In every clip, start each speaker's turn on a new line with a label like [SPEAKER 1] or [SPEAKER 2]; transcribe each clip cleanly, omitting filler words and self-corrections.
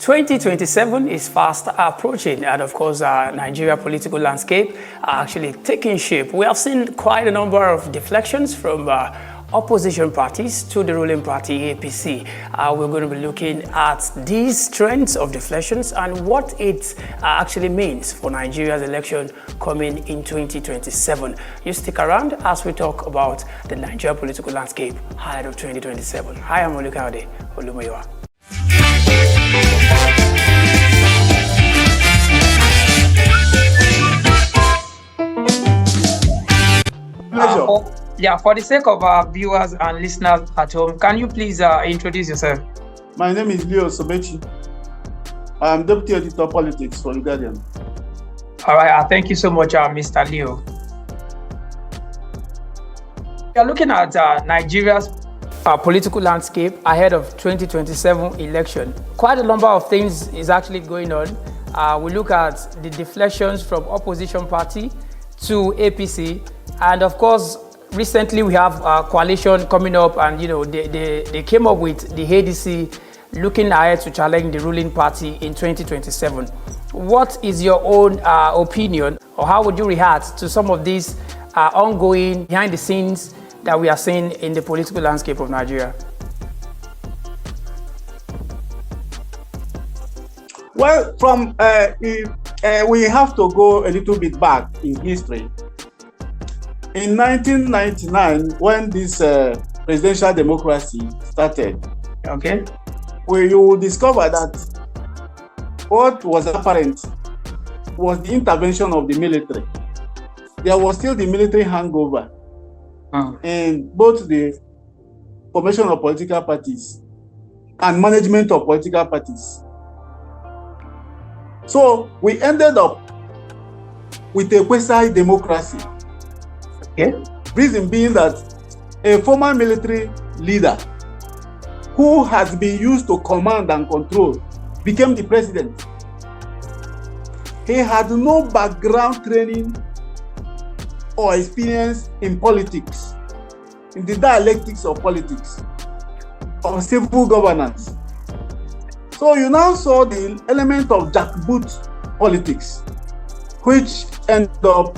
[SPEAKER 1] 2027 is fast approaching, and of course, Nigeria political landscape are actually taking shape. We have seen quite a number of deflections from opposition parties to the ruling party, APC. We're going to be looking at these trends of deflections and what it actually means for Nigeria's election coming in 2027. You stick around as we talk about the Nigeria political landscape ahead of 2027. Hi, I'm Olukade Olumoyiwa. For the sake of our viewers and listeners at home, can you please introduce yourself?
[SPEAKER 2] My name is Sobechi. I am Deputy Editor Politics for The Guardian.
[SPEAKER 1] All right, thank you so much, Mr. Leo. We are looking at Nigeria's political landscape ahead of 2027 election. Quite a number of things is actually going on. We look at the deflections from opposition party to APC, and of course, recently we have a coalition coming up, and they came up with the ADC looking ahead to challenge the ruling party in 2027. What is your own opinion, or how would you react to some of these ongoing behind the scenes that we are seeing in the political landscape of Nigeria?
[SPEAKER 2] Well, we have to go a little bit back in history. In 1999, when this presidential democracy started, you will discover that what was apparent was the intervention of the military. There was still the military hangover in both the formation of political parties and management of political parties. So we ended up with a quasi-democracy. Reason being that a former military leader who has been used to command and control became the president. He had no background training or experience in politics, in the dialectics of politics, or civil governance. So you now saw the element of jackboot politics, which ended up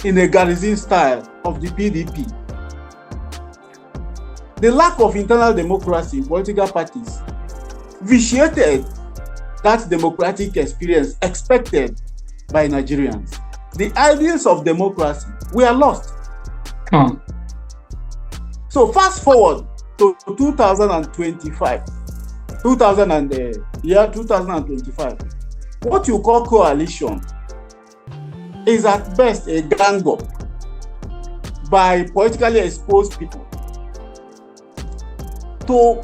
[SPEAKER 2] in a garrison style of the PDP. The lack of internal democracy in political parties vitiated that democratic experience expected by Nigerians. The ideals of democracy were lost. So fast forward to 2025, what you call coalition is at best a gang up by politically exposed people to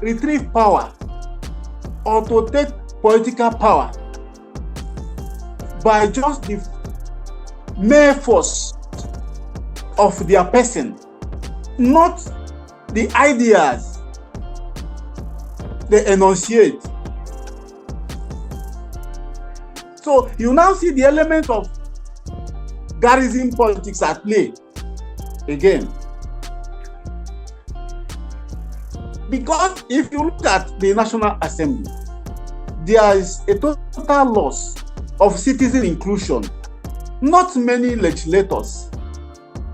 [SPEAKER 2] retrieve power or to take political power by just the mere force of their person, not the ideas they enunciate. So you now see the element of garrison politics at play again. Because if you look at the National Assembly, there is a total loss of citizen inclusion. Not many legislators,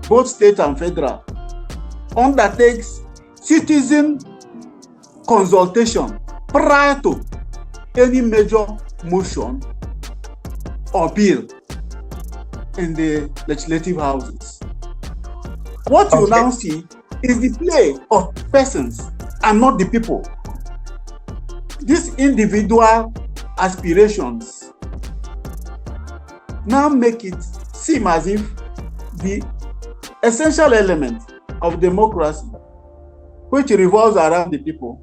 [SPEAKER 2] both state and federal, undertakes citizen consultation prior to any major motion or bill in the legislative houses. What you now see is the play of persons and not the people. These individual aspirations now make it seem as if the essential element of democracy, which revolves around the people,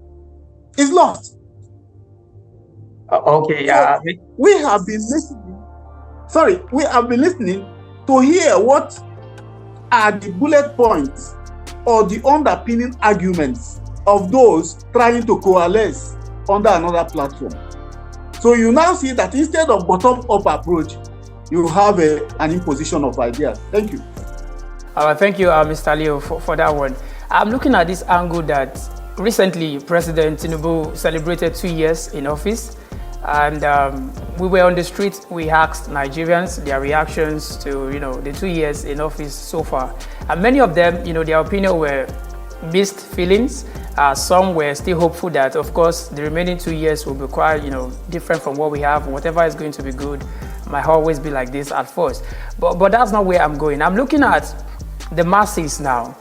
[SPEAKER 2] is lost. We have been listening to hear what are the bullet points or the underpinning arguments of those trying to coalesce under another platform. So you now see that instead of bottom-up approach, you have an imposition of ideas. Thank you.
[SPEAKER 1] Thank you, Mr. Leo, for that one. I'm looking at this angle that Recently, President Tinubu celebrated 2 years in office, and we were on the street. We asked Nigerians their reactions to, the 2 years in office so far, and many of them, their opinion were mixed feelings. Some were still hopeful that, of course, the remaining 2 years will be quite, different from what we have. Whatever is going to be good might always be like this at first, but that's not where I'm going. I'm looking at the masses now.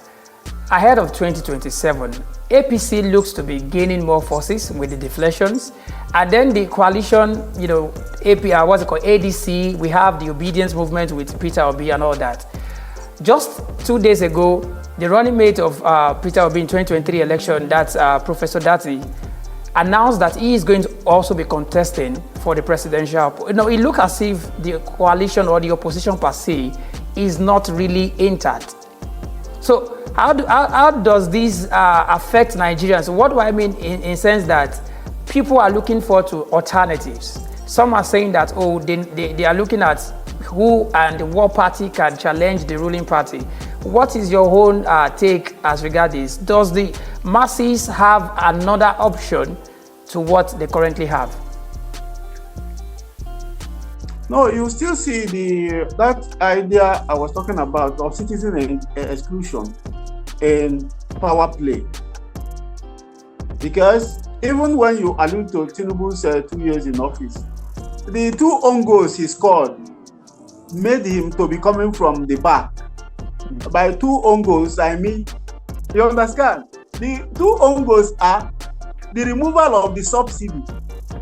[SPEAKER 1] Ahead of 2027, APC looks to be gaining more forces with the deflections. And then the coalition, APR, what's it called, ADC, we have the obedience movement with Peter Obi and all that. Just 2 days ago, the running mate of Peter Obi in 2023 election, that's Professor Dati, announced that he is going to also be contesting for the presidential. It looks as if the coalition or the opposition per se is not really intact. So how does this affect Nigerians? What do I mean in sense that people are looking forward to alternatives? Some are saying that, they are looking at who and what party can challenge the ruling party. What is your own take as regards this? Does the masses have another option to what they currently have?
[SPEAKER 2] No, you still see that idea I was talking about of citizen exclusion and power play. Because even when you allude to Tinubu's 2 years in office, the two own goals he scored made him to be coming from the back. By two own goals, I mean, you understand? The two own goals are the removal of the subsidy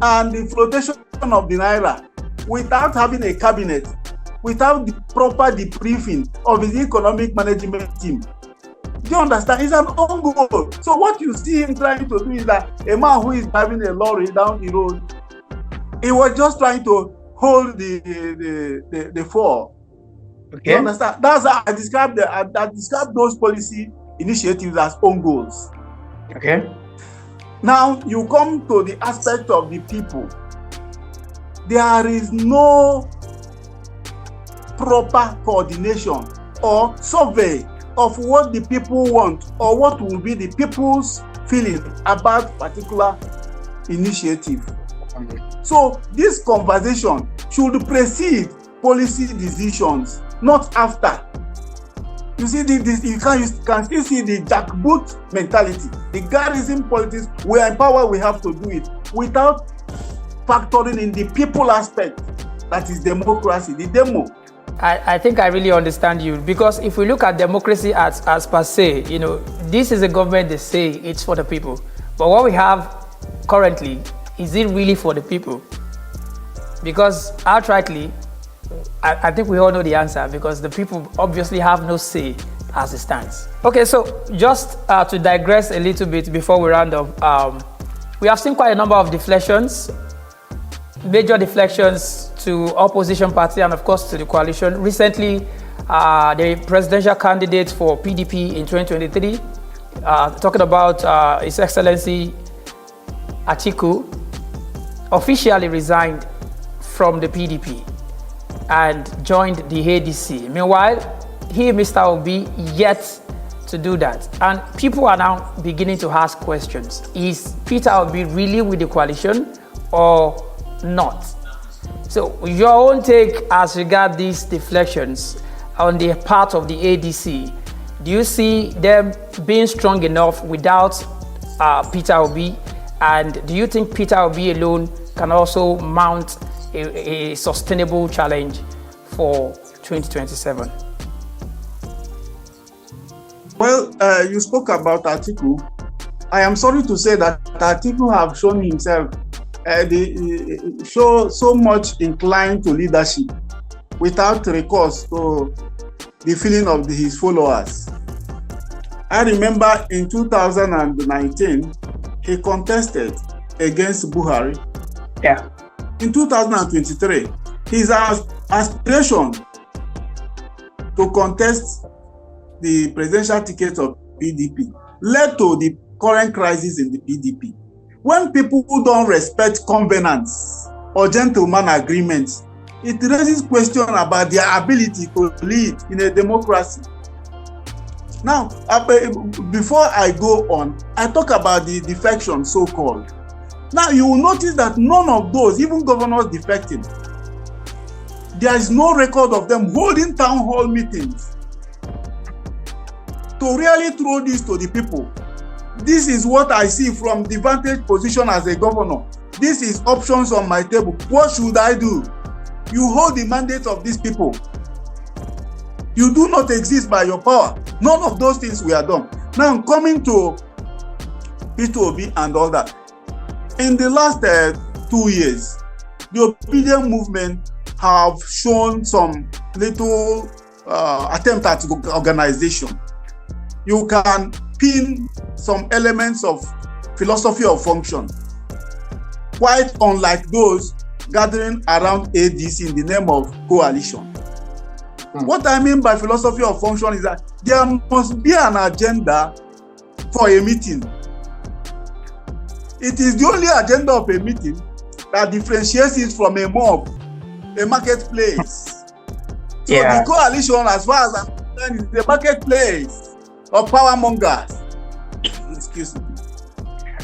[SPEAKER 2] and the flotation of the naira without having a cabinet, without the proper debriefing of his economic management team. Do you understand? It's an own goal. So what you see him trying to do is that a man who is driving a lorry down the road, he was just trying to hold the fore. Okay. You understand? That's how I describe those policy initiatives as own goals.
[SPEAKER 1] Okay.
[SPEAKER 2] Now you come to the aspect of the people. There is no proper coordination or survey of what the people want or what will be the people's feeling about particular initiative. So this conversation should precede policy decisions, not after. You see, you can still see the jackboot mentality, the garrison politics. We are in power, we have to do it without factoring in the people aspect, that is democracy, the demo.
[SPEAKER 1] I think I really understand you, because if we look at democracy as per se, this is a government they say it's for the people. But what we have currently, is it really for the people? Because outrightly, I think we all know the answer, because the people obviously have no say as it stands. Okay, so just to digress a little bit before we round up, we have seen quite a number of deflections, major deflections to opposition party and of course to the coalition. Recently, the presidential candidate for PDP in 2023, talking about His Excellency Atiku, officially resigned from the PDP and joined the ADC. Meanwhile, Mr. Obi, yet to do that. And people are now beginning to ask questions. Is Peter Obi really with the coalition or not? So your own take as regards these deflections on the part of the ADC, do you see them being strong enough without Peter Obi? And do you think Peter Obi alone can also mount a sustainable challenge for 2027?
[SPEAKER 2] Well, you spoke about Atiku. I am sorry to say that Atiku have shown himself so much inclined to leadership without recourse to the feeling of his followers. I remember in 2019, he contested against Buhari.
[SPEAKER 1] Yeah.
[SPEAKER 2] In 2023, his aspiration to contest the presidential ticket of PDP led to the current crisis in the PDP. When people who don't respect covenants or gentleman agreements, it raises questions about their ability to lead in a democracy. Now, before I go on, I talk about the defection, so-called. Now, you will notice that none of those, even governors defecting, there is no record of them holding town hall meetings to really throw this to the people. This is what I see from the vantage position as a governor. This is options on my table. What should I do? You hold the mandate of these people. You do not exist by your power. None of those things were done. Now, coming to P2OB and all that. In the last 2 years, the opinion movement have shown some little attempt at organization. You can pin some elements of philosophy of function, quite unlike those gathering around ADC in the name of coalition. What I mean by philosophy of function is that there must be an agenda for a meeting. It is the only agenda of a meeting that differentiates it from a mob, a marketplace. So the coalition, as far as I'm concerned, is the marketplace of power mongers. Excuse me.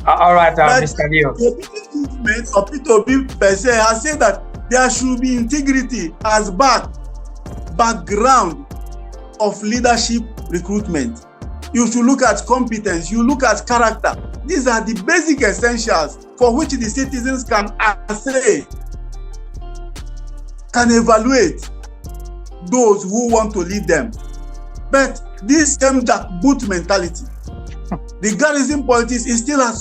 [SPEAKER 1] All right, Mr. Leo.
[SPEAKER 2] The movement of P2OB per se has said that there should be integrity as background of leadership recruitment. You should look at competence, you look at character. These are the basic essentials for which the citizens can assess, can evaluate those who want to lead them. But this same jackboot mentality, the garrison politics is still at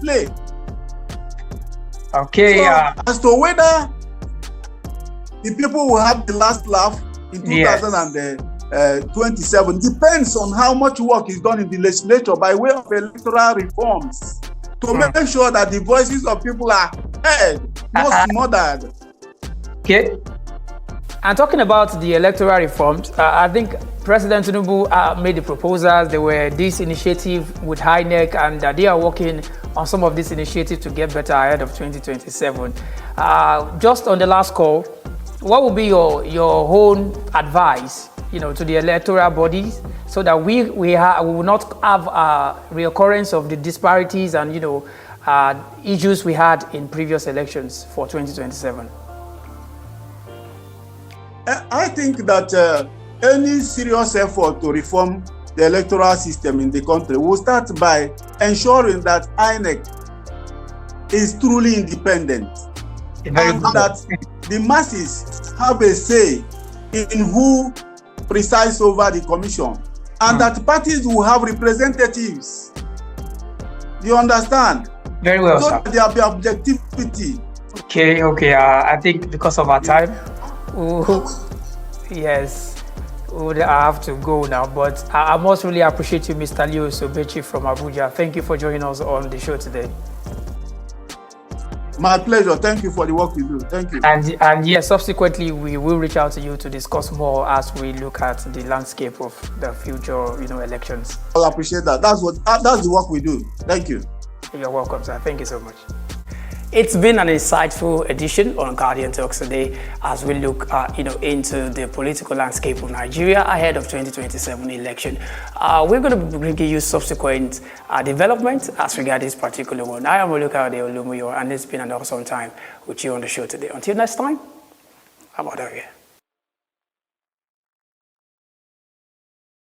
[SPEAKER 2] play.
[SPEAKER 1] Okay.
[SPEAKER 2] So, as to whether the people will have the last laugh in 2027 depends on how much work is done in the legislature by way of electoral reforms to make sure that the voices of people are heard, not smothered.
[SPEAKER 1] Okay. And talking about the electoral reforms, I think President Tinubu made the proposals. There were this initiative with HINEC, and they are working on some of this initiative to get better ahead of 2027. Just on the last call, what would be your own advice, to the electoral bodies, so that we will not have a reoccurrence of the disparities and issues we had in previous elections for 2027?
[SPEAKER 2] I think that any serious effort to reform the electoral system in the country will start by ensuring that INEC is truly independent and that the masses have a say in who presides over the commission, and that parties will have representatives. You understand?
[SPEAKER 1] Very well,
[SPEAKER 2] so
[SPEAKER 1] sir.
[SPEAKER 2] There will be objectivity.
[SPEAKER 1] Okay. I think because of our time, yes, we would have to go now. But I must really appreciate you, Mr. Leo Sobechi from Abuja. Thank you for joining us on the show today.
[SPEAKER 2] My pleasure. Thank you for the work you do. Thank you.
[SPEAKER 1] And yes, subsequently we will reach out to you to discuss more as we look at the landscape of the future, elections.
[SPEAKER 2] I appreciate that. That's the work we do. Thank you.
[SPEAKER 1] You're welcome, sir. Thank you so much. It's been an insightful edition on Guardian Talks today as we look, into the political landscape of Nigeria ahead of 2027 election. We're going to be bringing you subsequent developments as regards this particular one. I am Oluka Olumuyo, and it's been an awesome time with you on the show today. Until next time, I'm out of here.